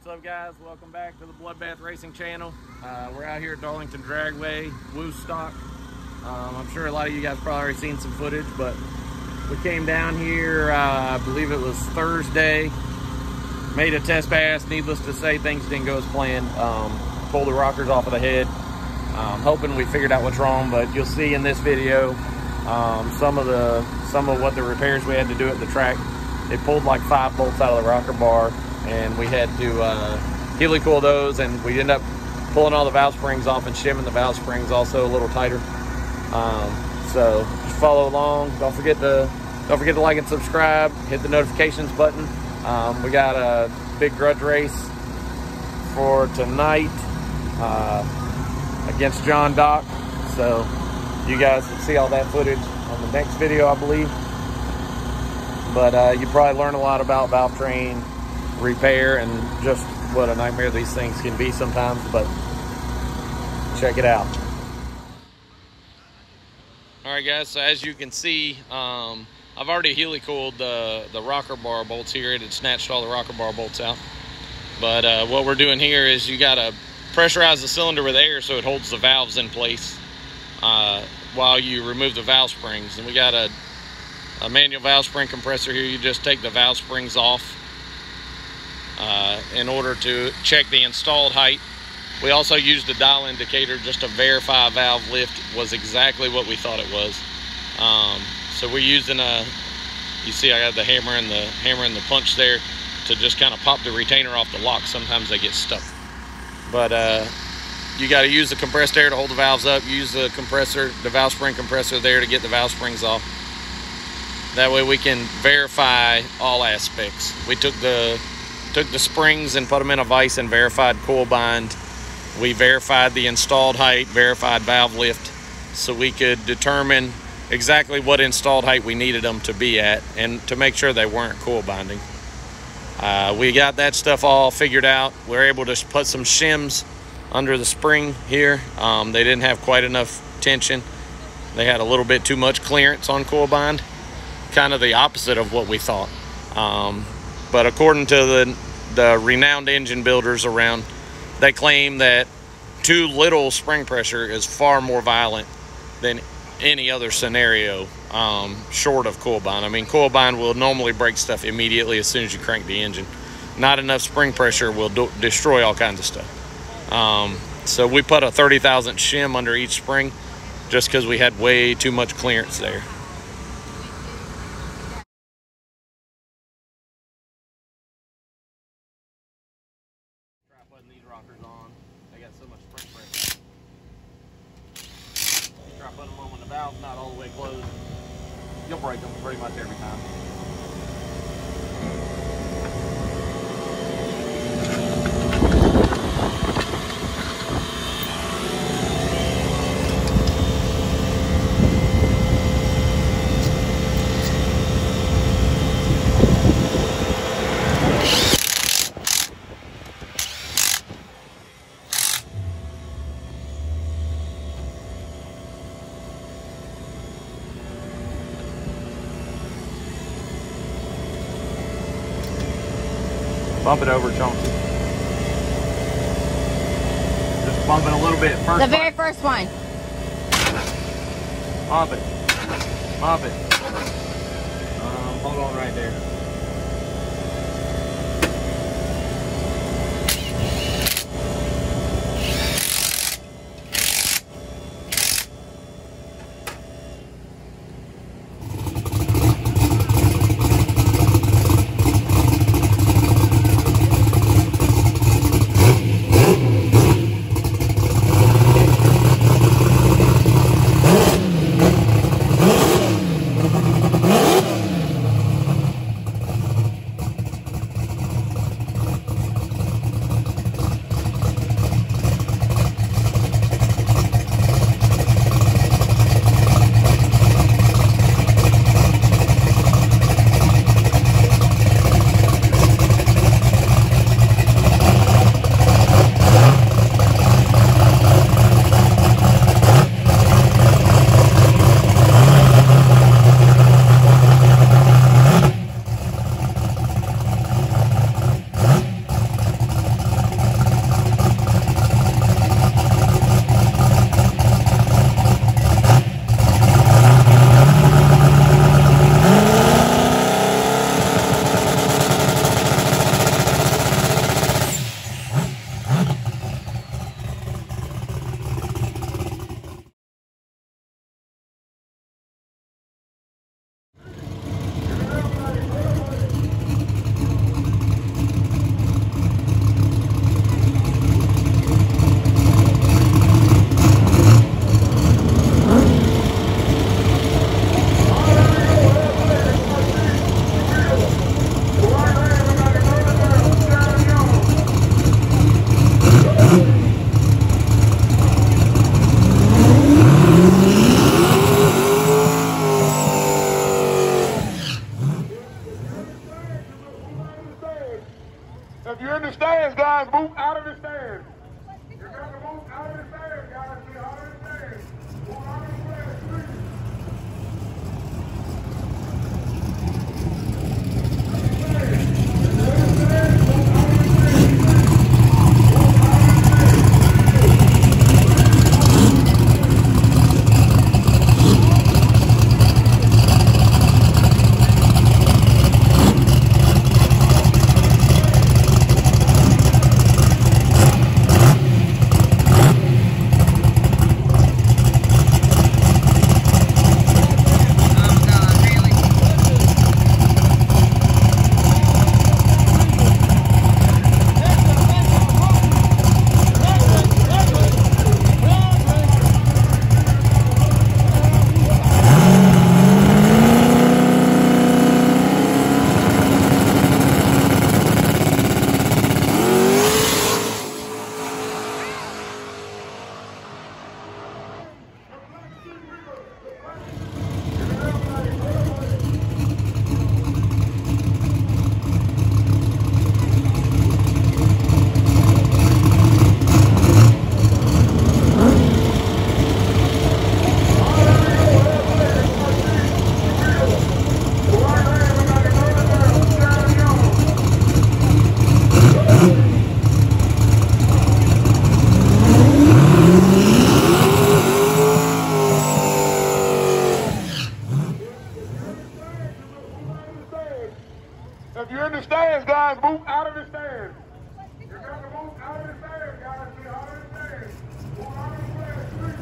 What's up, guys? Welcome back to the Bloodbath Racing channel. We're out here at Darlington Dragway, Woodstock. I'm sure a lot of you guys probably already seen some footage, but we came down here, I believe it was Thursday, made a test pass. Needless to say, things didn't go as planned. Pulled the rockers off of the head. Hoping we figured out what's wrong, but you'll see in this video some of what the repairs we had to do at the track. It pulled like 5 bolts out of the rocker bar, and we had to helicoil those, and we ended up pulling all the valve springs off and shimming the valve springs also a little tighter. So just follow along. Don't forget to like and subscribe. Hit the notifications button. We got a big grudge race for tonight against John Dock. So you guys will see all that footage on the next video, I believe. But you probably learn a lot about valve train repair and just what a nightmare these things can be sometimes, but check it out. All right, guys, so as you can see, I've already helicoiled the rocker bar bolts here. It had snatched all the rocker bar bolts out. But what we're doing here is you gotta pressurize the cylinder with air so it holds the valves in place while you remove the valve springs. And we got a manual valve spring compressor here. You just take the valve springs off in order to check the installed height. We also used a dial indicator just to verify valve lift was exactly what we thought it was. So we're using you see I got the hammer and the punch there to just kind of pop the retainer off the lock. Sometimes they get stuck. But you got to use the compressed air to hold the valves up. Use the compressor, the valve spring compressor there to get the valve springs off. That way we can verify all aspects. We took the springs and put them in a vise and verified coil bind. We verified the installed height, verified valve lift, so we could determine exactly what installed height we needed them to be at and to make sure they weren't coil binding. We got that stuff all figured out. We were able to put some shims under the spring here. They didn't have quite enough tension. They had a little bit too much clearance on coil bind. Kind of the opposite of what we thought. But according to the renowned engine builders around, they claim that too little spring pressure is far more violent than any other scenario short of coil bind. I mean, coil bind will normally break stuff immediately as soon as you crank the engine. Not enough spring pressure will destroy all kinds of stuff. So we put a 30 thousandths shim under each spring just because we had way too much clearance there. Try putting these rockers on. They got so much spring pressure. Try putting them on when the valve's not all the way closed. You'll break them pretty much every time. Bump it over, Chunky. Just bump it a little bit. The very first one. Bump it. Bump it. Hold on right there. stands, guys, move out of the stands. You're going to move out of the stands, guys. Get out of the stands. Move out of the stands, please. If you're in the stands, guys, move out of the stands. You're going to move out of the stands, guys. Get out of the stands. Move out of the stands, please.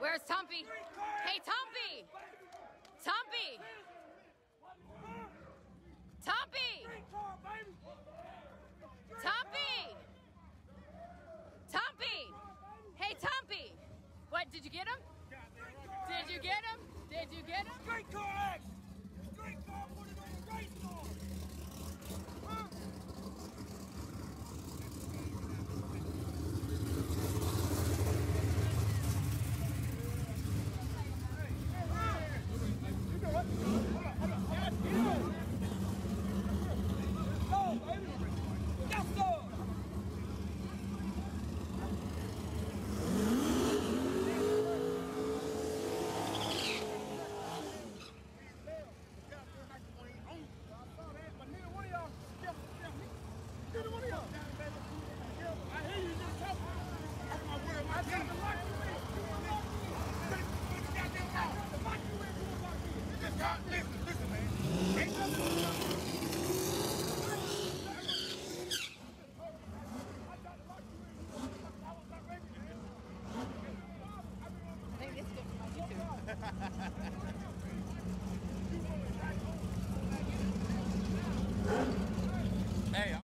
Where's Tumpy? Hey, Tumpy! Tumpy! Tumpy! Tumpy! Tumpy! Hey, Tumpy! What, did you get him?